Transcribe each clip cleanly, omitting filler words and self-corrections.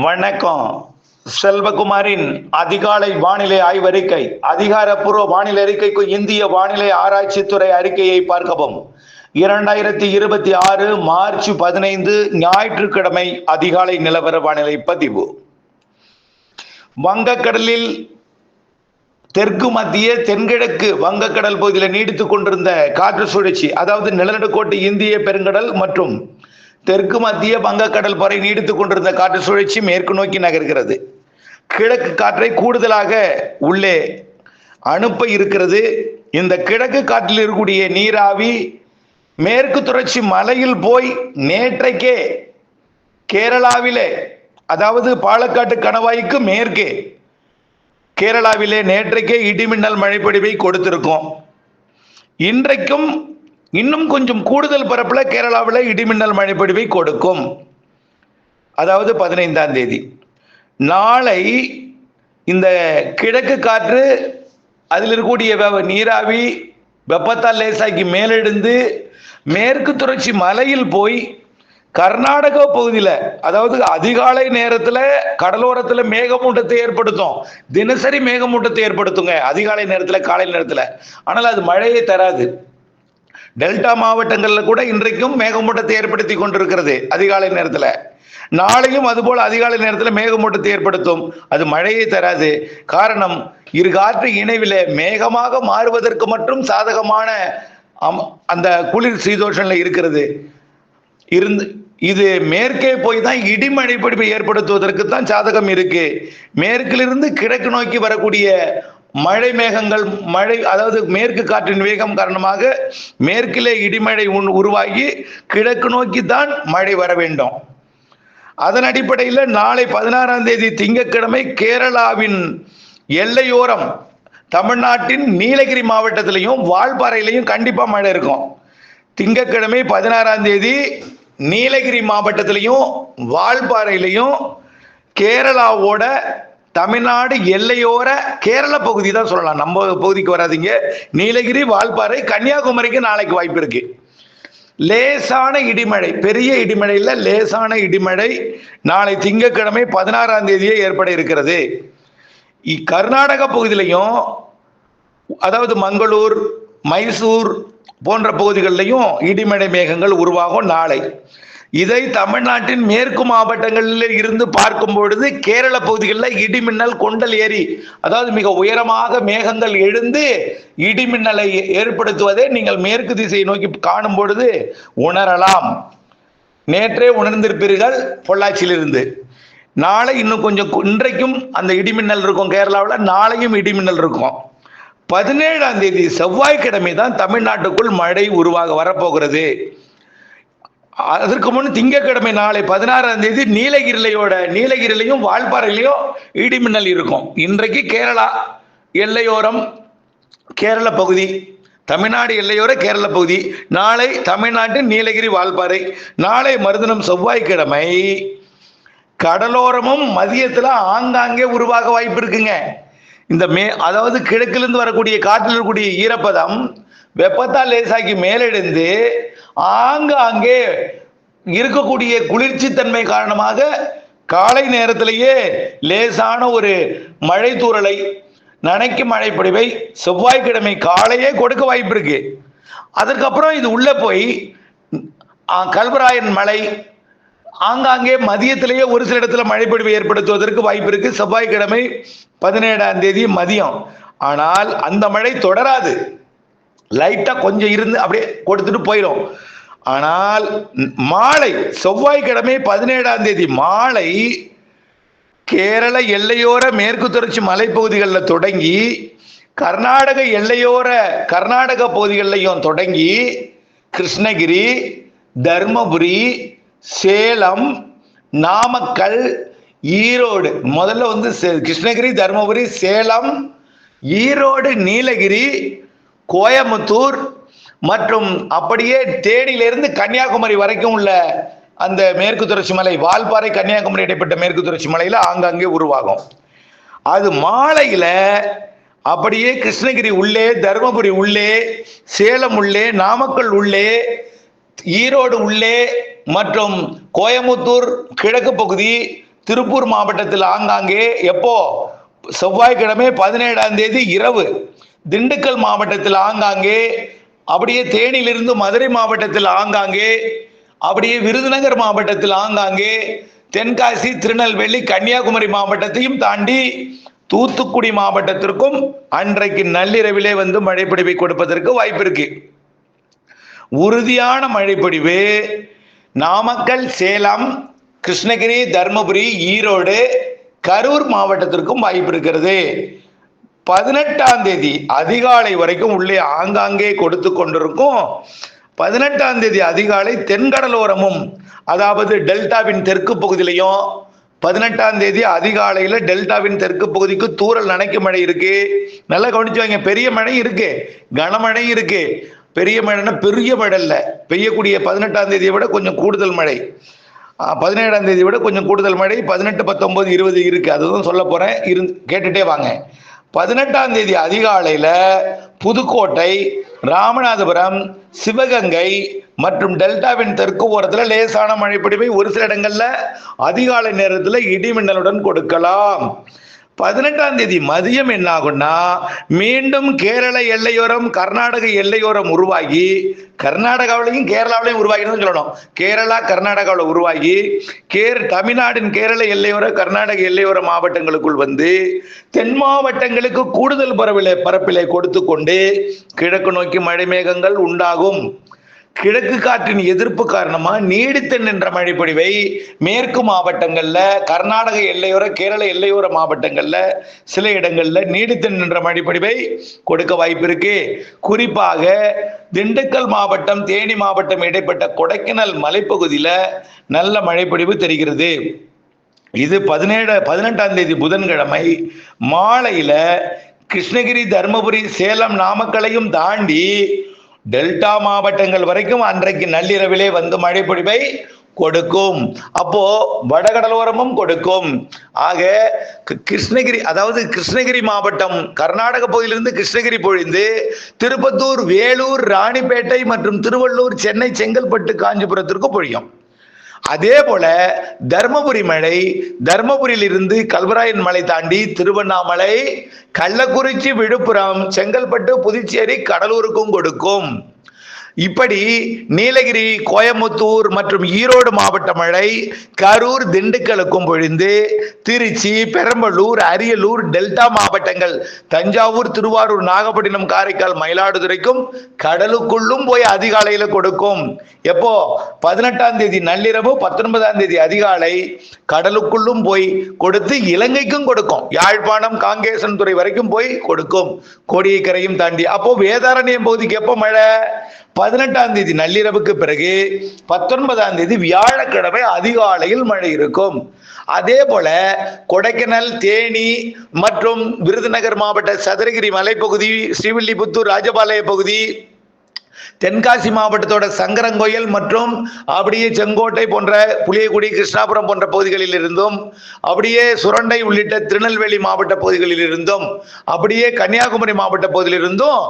வணக்கம். செல்வகுமாரின் அதிகாலை வானிலை ஆய்வறிக்கை. அதிகாரப்பூர்வ வானிலை அறிக்கைக்கு இந்திய வானிலை ஆராய்ச்சித்துறை அறிக்கையை பார்க்கவும். 2026 மார்ச் 15 ஞாயிற்றுக்கிழமை அதிகாலை நிலவர வானிலை பதிவு. வங்கக்கடலில் தெற்கு மத்திய தென்கிழக்கு வங்கக்கடல் பகுதியில் நீடித்துக் கொண்டிருந்த காற்று சுழற்சி, அதாவது நிலநடுக்கோட்டு இந்திய பெருங்கடல் மற்றும் தெற்கு மத்திய வங்கக்கடல் வரை நீடித்துக் கொண்டிருந்த காற்று சுழற்சி மேற்கு நோக்கி நகர்கிறது. கிழக்கு காற்றை கூடுதலாக உள்ளே அனுப்ப இருக்கிறது. இந்த கிழக்கு காற்றில் இருக்கக்கூடிய நீராவி மேற்கு தொடர்ச்சி மலையில் போய் நேற்றைக்கே கேரளாவிலே, அதாவது பாலக்காட்டு கணவாய்க்கு மேற்கே கேரளாவிலே நேற்றைக்கே இடிமின்னல் மழைப்பொழிவை கொடுத்திருக்கும். இன்றைக்கும் இன்னும் கொஞ்சம் கூடுதல் பரப்புல கேரளாவில் இடிமின்னல் மழைப்பொழிவை கொடுக்கும். அதாவது 15ஆம் தேதி நாளை இந்த கிழக்கு காற்று அதில் இருக்கக்கூடிய நீராவி வெப்பத்தால் லேசாக்கி மேலெழுந்து மேற்கு தொடர்ச்சி மலையில் போய் கர்நாடக பகுதியில், அதாவது அதிகாலை நேரத்தில் கடலோரத்தில் மேகமூட்டத்தை ஏற்படுத்தும். தினசரி மேகமூட்டத்தை ஏற்படுத்துங்க அதிகாலை நேரத்தில், காலை நேரத்தில். ஆனால் அது மழையை தராது. டெல்டா மாவட்டங்களில் கூட இன்றைக்கும் மேகமூட்டத்தை ஏற்படுத்தி கொண்டிருக்கிறது அதிகாலை நேரத்தில். நாளையும் அதுபோல் அதிகாலை நேரத்தில் மேகமூட்டத்தை ஏற்படுத்தும். அது மழையை தராது. காரணம், இரு காற்று இணைவில் மேகமாக மாறுவதற்கு மட்டும் சாதகமான அந்த குளிர் சீதோஷன்ல இருக்கிறது. இது மேற்கே போய் தான் இடிமழை பொழிவை ஏற்படுத்துவதற்கு தான் சாதகம் இருக்கு. மேற்கிலிருந்து கிழக்கு நோக்கி வரக்கூடிய மழை மேகங்கள், அதாவது மேற்கு காற்றின் வேகம் காரணமாக மேற்கிலே இடிமழை உருவாகி கிழக்கு நோக்கி தான் மழை வர வேண்டும். அதன் அடிப்படையில் நாளை 16ஆம் தேதி திங்கட்கிழமை கேரளாவின் எல்லையோரம் தமிழ்நாட்டின் நீலகிரி மாவட்டத்திலையும் வால்பாறையிலையும் கண்டிப்பா மழை இருக்கும். திங்கட்கிழமை 16ஆம் தேதி நீலகிரி மாவட்டத்திலையும் வால்பாறையிலையும் கேரளாவோட தமிழ்நாடு எல்லையோர கேரள பகுதி தான் சொல்லலாம், நம்ம பகுதிக்கு வராதிங்க. நீலகிரி, வால்பாறை, கன்னியாகுமரிக்கு நாளைக்கு வாய்ப்பு இருக்கு. லேசான இடிமழை, பெரிய இடிமழை இல்ல, லேசான இடிமழை நாளை திங்கட்கிழமை 16ஆம் தேதியே ஏற்பட இருக்கிறது. கர்நாடக பகுதியிலையும், அதாவது மங்களூர், மைசூர் போன்ற பகுதிகளிலையும் இடிமழை மேகங்கள் உருவாகும் நாளை. இதை தமிழ்நாட்டின் மேற்கு மாவட்டங்களில் இருந்து பார்க்கும் பொழுது கேரள பகுதிகளில் இடிமின்னல் கொண்டல் ஏறி, அதாவது மிக உயரமாக மேகங்கள் எழுந்து இடிமின்னலை ஏற்படுத்துவதை நீங்கள் மேற்கு திசையை நோக்கி காணும் பொழுது உணரலாம். நேற்றே உணர்ந்திருப்பீர்கள் பொள்ளாச்சியிலிருந்து. நாளை இன்னும் கொஞ்சம், இன்றைக்கும் அந்த இடிமின்னல் இருக்கும் கேரளாவில், நாளையும் இடிமின்னல் இருக்கும். 17ஆம் தேதி செவ்வாய்க்கிழமை தான் தமிழ்நாட்டுக்குள் மழை உருவாக வரப்போகிறது. அதற்கு முன் திங்கட்கிழமை நாளை 16ஆம் தேதி நீலகிரிலையும் வால்பாறையிலையும் இடிமின்னல் இருக்கும். இன்றைக்கு கேரளா எல்லையோரம் கேரள பகுதி, தமிழ்நாடு எல்லையோர கேரள பகுதி, நாளை தமிழ்நாட்டின் நீலகிரி, வால்பாறை. நாளை மறுதினம் செவ்வாய்க்கிழமை கடலோரமும் மதியத்தில் ஆங்காங்கே உருவாக வாய்ப்பு இருக்குங்க. இந்த அதாவது கிழக்கிலிருந்து வரக்கூடிய காற்றில் இருக்கக்கூடிய ஈரப்பதம் வெப்பத்தால் லேசாக்கி மேலெழுந்து ஆங்காங்கே இருக்கக்கூடிய குளிர்ச்சி தன்மை காரணமாக காலை நேரத்திலேயே லேசான ஒரு மழை தூறலை, நனைக்கும் மழை பொழிவை செவ்வாய்க்கிழமை காலையே கொடுக்க வாய்ப்பு இருக்கு. அதற்கப்புறம் இது உள்ள போய் கல்வராயன் மலை ஆங்காங்கே மதியத்திலேயே ஒரு சில இடத்துல மழை பொழிவை ஏற்படுத்துவதற்கு வாய்ப்பு இருக்கு செவ்வாய்க்கிழமை 17ஆம் தேதி மதியம். ஆனால் அந்த மழை தொடராது, லைட்டா கொஞ்சம் இருந்து அப்படியே கொடுத்துட்டு போயிடும். ஆனால் மாலை செவ்வாய்க்கிழமை 17ஆம் தேதி மாலை கேரள எல்லையோர மேற்கு தொடர்ச்சி மலைப்பகுதிகளில் தொடங்கி கர்நாடக எல்லையோர கர்நாடக பகுதிகளிலையும் தொடங்கி கிருஷ்ணகிரி, தர்மபுரி, சேலம், நாமக்கல், ஈரோடு, முதல்ல கிருஷ்ணகிரி, தர்மபுரி, சேலம், ஈரோடு, நீலகிரி, கோயம்புத்தூர் மற்றும் அப்படியே தேனியிலிருந்து கன்னியாகுமரி வரைக்கும் உள்ள அந்த மேற்கு தொடர்ச்சி மலை, வால்பாறை, கன்னியாகுமரி இடைப்பட்ட மேற்கு தொடர்ச்சி மலையில ஆங்காங்கே உருவாகும். அது மாலையில அப்படியே கிருஷ்ணகிரி உள்ளே, தர்மபுரி உள்ளே, சேலம் உள்ளே, நாமக்கல் உள்ளே, ஈரோடு உள்ளே மற்றும் கோயம்புத்தூர் கிழக்கு பகுதி திருப்பூர் மாவட்டத்தில் ஆங்காங்கே எப்போ செவ்வாய்க்கிழமை 17ஆம் தேதி இரவு, திண்டுக்கல் மாவட்டத்தில் ஆங்காங்கே, அப்படியே தேனியிலிருந்து மதுரை மாவட்டத்தில் ஆங்காங்கே, அப்படியே விருதுநகர் மாவட்டத்தில் ஆங்காங்கே, தென்காசி, திருநெல்வேலி, கன்னியாகுமரி மாவட்டத்தையும் தாண்டி தூத்துக்குடி மாவட்டத்திற்கும் அன்றைக்கு நள்ளிரவிலே வந்து மழைப்பொழிவை கொடுப்பதற்கு வாய்ப்பு இருக்கு. உறுதியான மழைப்பொழிவு நாமக்கல், சேலம், கிருஷ்ணகிரி, தர்மபுரி, ஈரோடு, கரூர் மாவட்டத்திற்கும் வாய்ப்பு இருக்கிறது. 18ஆம் தேதி அதிகாலை வரைக்கும் உள்ளே ஆங்காங்கே கொடுத்து கொண்டிருக்கும். 18ஆம் தேதி அதிகாலை தென்கடலோரமும், அதாவது டெல்டாவின் தெற்கு பகுதியிலையும் 18ஆம் தேதி அதிகாலையில் டெல்டாவின் தெற்கு பகுதிக்கு தூறல் நனைக்கும் மழை இருக்கு. நல்லா கவனிச்சு வைங்க. பெரிய மழை இருக்கு, கனமழை இருக்கு. பெரிய மழைன்னா பெரிய மழை இல்லை, பெய்யக்கூடிய 18ஆம் தேதியை விட கொஞ்சம் கூடுதல் மழை. 17ஆம் தேதி விட கொஞ்சம் கூடுதல் மழை 18, 19, 20 இருக்கு. அதுதான் சொல்ல போறேன், கேட்டுட்டே வாங்க. 18ஆம் தேதி அதிகாலையில புதுக்கோட்டை, ராமநாதபுரம், சிவகங்கை மற்றும் டெல்டாவின் தெற்கு ஓரத்தில் லேசான மழைப்பொழிவை ஒரு சில இடங்கள்ல அதிகாலை நேரத்தில் இடிமின்னலுடன் கொடுக்கலாம். 18ஆம் தேதி மதியம் என்ன ஆகும்னா, மீண்டும் கேரள எல்லையோரம், கர்நாடக எல்லையோரம் உருவாகி, கர்நாடகாவிலையும் கேரளாவிலையும் உருவாகினு சொல்லணும். கேரளா, கர்நாடகாவில் உருவாகி தமிழ்நாட்டின் கேரள எல்லையோர, கர்நாடக எல்லையோர மாவட்டங்களுக்குள் வந்து தென் மாவட்டங்களுக்கு கூடுதல் பரப்பிலை கொடுத்து கொண்டு கிழக்கு நோக்கி மழை மேகங்கள் உண்டாகும். கிழக்கு காற்றின் எதிர்ப்பு காரணமா நீடித்து நின்ற மழைப்பொழிவை மேற்கு மாவட்டங்கள்ல, கர்நாடக எல்லையோர, கேரள எல்லையோர மாவட்டங்கள்ல சில இடங்கள்ல நீடித்து நின்ற மழைப்பொழிவை கொடுக்க வாய்ப்பு இருக்கு. குறிப்பாக திண்டுக்கல் மாவட்டம், தேனி மாவட்டம் இடைப்பட்ட கொடைக்கானல் மலைப்பகுதியில நல்ல மழைப்பொழிவு தெரிகிறது. இது 18ஆம் தேதி புதன்கிழமை மாலையில கிருஷ்ணகிரி, தர்மபுரி, சேலம், நாமக்கலையும் தாண்டி டெல்டா மாவட்டங்கள் வரைக்கும் அன்றைக்கு நள்ளிரவிலே வந்து மழைப்பொழிவை கொடுக்கும். அப்போ வடகடலோரமும் கொடுக்கும். ஆக கிருஷ்ணகிரி, அதாவது கிருஷ்ணகிரி மாவட்டம் கர்நாடக பகுதியிலிருந்து கிருஷ்ணகிரி பொழிந்து திருப்பத்தூர், வேலூர், ராணிப்பேட்டை மற்றும் திருவள்ளூர், சென்னை, செங்கல்பட்டு, காஞ்சிபுரத்திற்கு பொழியும். அதே போல தர்மபுரி மழை தர்மபுரியில் இருந்து கல்வராயன் மலை தாண்டி திருவண்ணாமலை, கள்ளக்குறிச்சி, விழுப்புரம், செங்கல்பட்டு, புதுச்சேரி, கடலூருக்கும் கொடுக்கும். இப்படி நீலகிரி, கோயம்புத்தூர் மற்றும் ஈரோடு மாவட்ட மழை கரூர், திண்டுக்கலுக்கும் பொழிந்து திருச்சி, பெரம்பலூர், அரியலூர், டெல்டா மாவட்டங்கள் தஞ்சாவூர், திருவாரூர், நாகப்பட்டினம், காரைக்கால், மயிலாடுதுறைக்கும் கடலுக்குள்ளும் போய் அதிகாலையில கொடுக்கும். எப்போ? 18ஆம் தேதி நள்ளிரவு, 19ஆம் தேதி அதிகாலை கடலுக்குள்ளும் போய் கொடுத்து இலங்கைக்கும் கொடுக்கும். யாழ்ப்பாணம், காங்கேசன் துறை வரைக்கும் போய் கொடுக்கும், கோடியக்கரையும் தாண்டி. அப்போ வேதாரண்யம் பகுதிக்கு எப்போ மழை? 18ஆம் தேதி நள்ளிரவுக்கு பிறகு 19ஆம் தேதி வியாழக்கிழமை அதிகாலையில் மழை இருக்கும். அதே போல கொடைக்கானல், தேனி மற்றும் விருதுநகர் மாவட்ட சதுரகிரி மலைப்பகுதி, ஸ்ரீவில்லிபுத்தூர், ராஜபாளைய பகுதி, தென்காசி மாவட்டத்தோட சங்கரங்கோயில் மற்றும் அப்படியே செங்கோட்டை போன்ற புளியகுடி, கிருஷ்ணாபுரம் போன்ற பகுதிகளில் இருந்தும், அப்படியே சுரண்டை உள்ளிட்ட திருநெல்வேலி மாவட்ட பகுதிகளில் இருந்தும், அப்படியே கன்னியாகுமரி மாவட்ட பகுதியில் இருந்தும்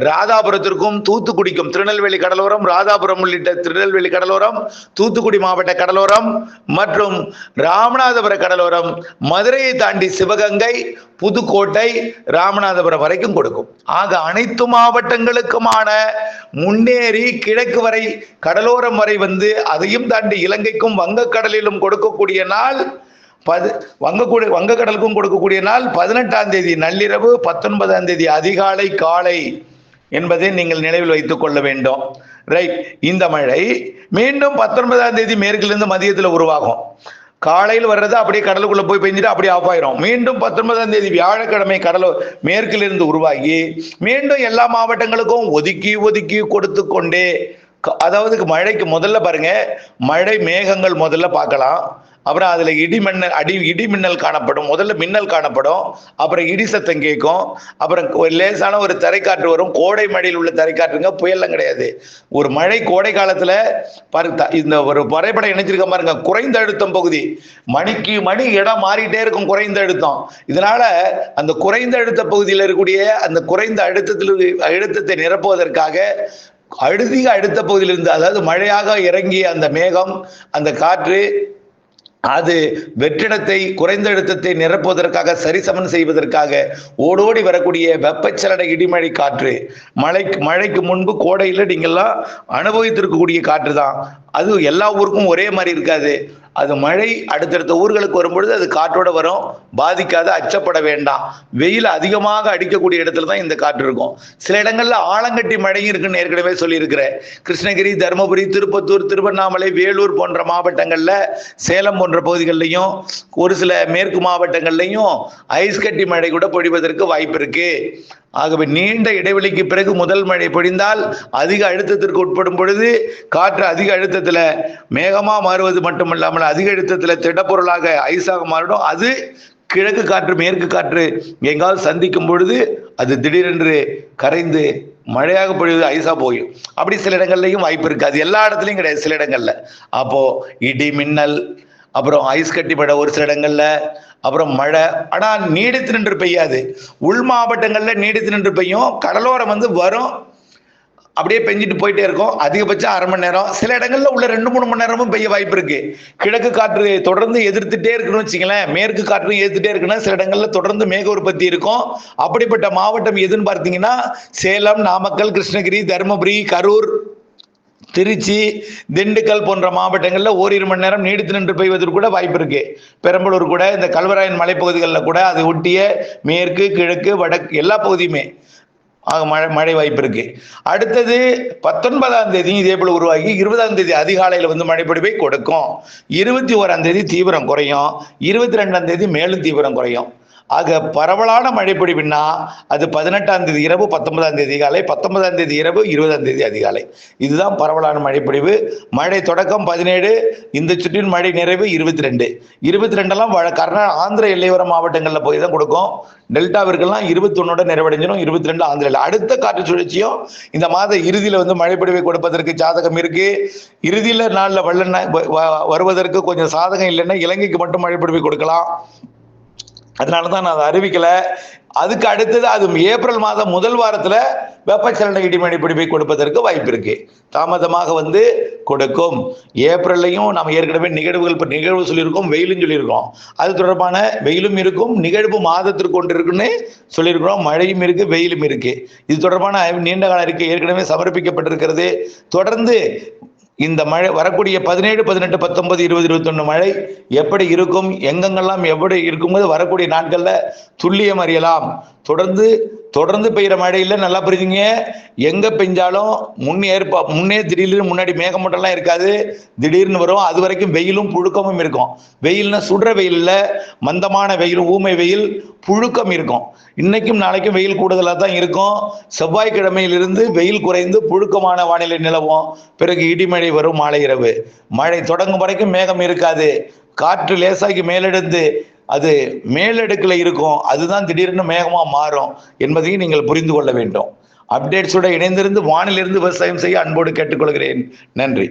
ராதாபுரத்திற்கும் தூத்துக்குடிக்கும், திருநெல்வேலி கடலோரம், ராதாபுரம் உள்ளிட்ட திருநெல்வேலி கடலோரம், தூத்துக்குடி மாவட்ட கடலோரம் மற்றும் ராமநாதபுர கடலோரம், மதுரையை தாண்டி சிவகங்கை, புதுக்கோட்டை, ராமநாதபுரம் வரைக்கும் கொடுக்கும். ஆக அனைத்து மாவட்டங்களுக்குமான முன்னேறி கிழக்கு வரை கடலோரம் வரை வந்து அதையும் தாண்டி இலங்கைக்கும் வங்கக்கடலிலும் கொடுக்கக்கூடிய நாள், வங்கக்கடலுக்கும் கொடுக்கக்கூடிய நாள் 18ஆம் தேதி நள்ளிரவு, 19ஆம் தேதி அதிகாலை, காலை என்பதை நீங்கள் நினைவில் வைத்துக் கொள்ள வேண்டும். ரைட். இந்த மழை மீண்டும் 19ஆம் தேதி மேற்கிலிருந்து மதியத்தில் உருவாகும். காலையில் வர்றது அப்படியே கடலுக்குள்ள போய் பெஞ்சிட்டு அப்படியே ஆஃப் ஆயிரும். மீண்டும் 19ஆம் தேதி வியாழக்கிழமை மேற்கிலிருந்து உருவாகி மீண்டும் எல்லா மாவட்டங்களுக்கும் ஒதுக்கி ஒதுக்கி கொடுத்து கொண்டே, அதாவது மழைக்கு முதல்ல பாருங்க, மழை மேகங்கள் முதல்ல பார்க்கலாம். அப்புறம் அதுல இடி மின்னல் காணப்படும். முதல்ல மின்னல் காணப்படும், அப்புறம் இடி சத்தம் கேட்கும், அப்புறம் லேசான ஒரு தரைக்காற்று வரும். கோடை மழையில் உள்ள தரைக்காற்றுங்க, புயல்லாம் கிடையாது. ஒரு மழை கோடை காலத்துல இந்த ஒரு வரைபடம் இணைச்சிருக்க பாருங்க, குறைந்த அழுத்தம் பகுதி, மணிக்கு மணி இடம் மாறிட்டே இருக்கும் குறைந்த அழுத்தம். இதனால அந்த குறைந்த அழுத்த பகுதியில் இருக்கக்கூடிய அந்த குறைந்த அழுத்தத்தை நிரப்புவதற்காக அதிக அழுத்த பகுதியிலிருந்து, அதாவது மழையாக இறங்கிய அந்த மேகம், அந்த காற்று அது வெற்றிடத்தை குறைந்த அழுத்தத்தை நிரப்புவதற்காக சரிசமன் செய்வதற்காக ஓடோடி வரக்கூடிய வெப்பச்சலன இடிமழை காற்று. மழைக்கு முன்பு கோடையில் நீங்கள்லாம் அனுபவித்திருக்கக்கூடிய காற்று தான். அது எல்லா ஊருக்கும் ஒரே மாதிரி இருக்காது. அது மழை அடுத்தடுத்த ஊர்களுக்கு வரும்பொழுது அது காற்றோட வரும். பாதிக்காத, அச்சப்பட வேண்டாம். வெயில் அதிகமாக அடிக்கக்கூடிய இடத்துல தான் இந்த காற்று இருக்கும். சில இடங்கள்ல ஆலங்கட்டி மழையும் இருக்குன்னு ஏற்கனவே சொல்லியிருக்கிறேன். கிருஷ்ணகிரி, தருமபுரி, திருப்பத்தூர், திருவண்ணாமலை, வேலூர் போன்ற மாவட்டங்கள்ல, சேலம் போன்ற பகுதிகளிலையும் ஒரு சில மேற்கு மாவட்டங்கள்லையும் ஐஸ் கட்டி மழை கூட பொழிவதற்கு வாய்ப்பு இருக்கு. ஆகவே நீண்ட இடைவெளிக்கு பிறகு முதல் மழை பொழிந்தால் அதிக அழுத்தத்திற்கு உட்படும் பொழுது காற்று அதிக அழுத்தத்தில் மேகமா மாறுவது மட்டுமல்லாமல் அதிக அழுத்தத்தில் திடப்பொருளாக ஐஸாக மாறிடும். அது கிழக்கு காற்று மேற்கு காற்று எங்காவது சந்திக்கும் பொழுது அது திடீரென்று கரைந்து மழையாக பொழுது ஐஸா போயும். அப்படி சில இடங்கள்லையும் வாய்ப்பு இருக்கு. அது எல்லா இடத்துலையும் கிடையாது, சில இடங்கள்ல. அப்போ இடி மின்னல், அப்புறம் ஐஸ் கட்டி மழை ஒரு சில இடங்கள்ல, அப்புறம் மழை. ஆனா நீடித்து நின்று பெய்யாது. உள் மாவட்டங்கள்ல நீடித்து நின்று பெய்யும். கடலோரம் வரும், அப்படியே பெஞ்சிட்டு போயிட்டே இருக்கும். அதிகபட்சம் அரை மணி நேரம், சில இடங்கள்ல உள்ள 2-3 மணி நேரமும் பெய்ய வாய்ப்பு இருக்கு. கிழக்கு காற்று தொடர்ந்து எதிர்த்துட்டே இருக்குன்னு வச்சுங்களேன், மேற்கு காற்று எதிர்த்துட்டே இருக்குன்னா சில இடங்கள்ல தொடர்ந்து மேக உற்பத்தி இருக்கும். அப்படிப்பட்ட மாவட்டம் எதுன்னு பார்த்தீங்கன்னா சேலம், நாமக்கல், கிருஷ்ணகிரி, தருமபுரி, கரூர், திருச்சி, திண்டுக்கல் போன்ற மாவட்டங்கள்ல ஓரிரு மணி நேரம் நீடித்து நின்று பெய்வதற்கு கூட வாய்ப்பு இருக்கு. பெரம்பலூர் கூட, இந்த கல்வராயன் மலைப்பகுதிகளில் கூட, அதை ஒட்டிய மேற்கு, கிழக்கு, வடக்கு எல்லா பகுதியுமே மழை வாய்ப்பு இருக்கு. அடுத்தது 19ஆம் தேதி இதே போல உருவாகி 20ஆம் தேதி அதிகாலையில் மழைப்பொழிவை கொடுக்கும். 21ஆம் தேதி தீவிரம் குறையும். 22ஆம் தேதி மேலும் தீவிரம் குறையும். ஆக பரவலான மழைப்பொழிவுன்னா அது 18ஆம் தேதி இரவு, 19ஆம் தேதி காலை, 19ஆம் தேதி இரவு, 20ஆம் தேதி அதிகாலை. இதுதான் பரவலான மழைப்பொழிவு. மழை தொடக்கம் 17, இந்த சுற்றின் மழை நிறைவு 22. 22 ஆந்திர எல்லையோர மாவட்டங்களில் போய் தான் கொடுக்கும். டெல்டாவிற்கெல்லாம் 21 நிறைவடைஞ்சிடும். 22 ஆந்திர. அடுத்த காற்று சுழற்சியும் இந்த மாத இறுதியில் மழைப்பொழிவை கொடுப்பதற்கு சாதகம் இருக்கு. இறுதியில் நாளில் வருவதற்கு கொஞ்சம் சாதகம் இல்லைன்னா இலங்கைக்கு மட்டும் மழைப்பொழிவை கொடுக்கலாம். அதனாலதான் நான் அதை அறிவிக்கல. அதுக்கு அடுத்தது அது ஏப்ரல் மாதம் முதல் வாரத்துல வெப்பச்சலன இடிமழை பிடிப்பை கொடுப்பதற்கு வாய்ப்பு இருக்கு. தாமதமாக கொடுக்கும். ஏப்ரல்லையும் நம்ம ஏற்கனவே நிகழ்வு சொல்லியிருக்கோம், வெயிலும் சொல்லியிருக்கோம். அது தொடர்பான வெயிலும் இருக்கும், நிகழ்வு மாதத்திற்கு ஒன்று இருக்குன்னு சொல்லியிருக்கிறோம். மழையும் இருக்கு, வெயிலும் இருக்கு. இது தொடர்பான நீண்ட கால அறிக்கை ஏற்கனவே சமர்ப்பிக்கப்பட்டிருக்கிறது. தொடர்ந்து இந்த மழை வரக்கூடிய 17, 18, 19, 20, 21 மழை எப்படி இருக்கும், எங்கெங்கெல்லாம் எப்படி இருக்கும்போது வரக்கூடிய நாட்கள்ல துல்லியம் அறியலாம். தொடர்ந்து பெய்கிற மழையில நல்லா புரிஞ்சுங்க. எங்க பெஞ்சாலும் முன்னே திடீர்னு முன்னாடி மேகமூட்டம்லாம் இருக்காது, திடீர்னு வரும். அது வரைக்கும் வெயிலும் புழுக்கமும் இருக்கும். வெயில்னா சுடுற வெயில் இல்ல, மந்தமான வெயில், ஊமை வெயில், புழுக்கம் இருக்கும். இன்னைக்கும் நாளைக்கும் வெயில் கூடுதலாக தான் இருக்கும். செவ்வாய்க்கிழமையிலிருந்து வெயில் குறைந்து புழுக்கமான வானிலை நிலவும். பிறகு இடிமழை வரும் மாலை இரவு. மழை தொடங்கும் வரைக்கும் மேகம் இருக்காது. காற்று லேசாகி மேலெடுத்து அது மேலடுக்கில் இருக்கும். அதுதான் திடீர்னு மேகமா மாறும் என்பதையும் நீங்கள் புரிந்து கொள்ள வேண்டும். அப்டேட்ஸோட இணைந்திருந்து வானிலிருந்து விவசாயம் செய்ய அன்போடு கேட்டுக்கொள்கிறேன். நன்றி.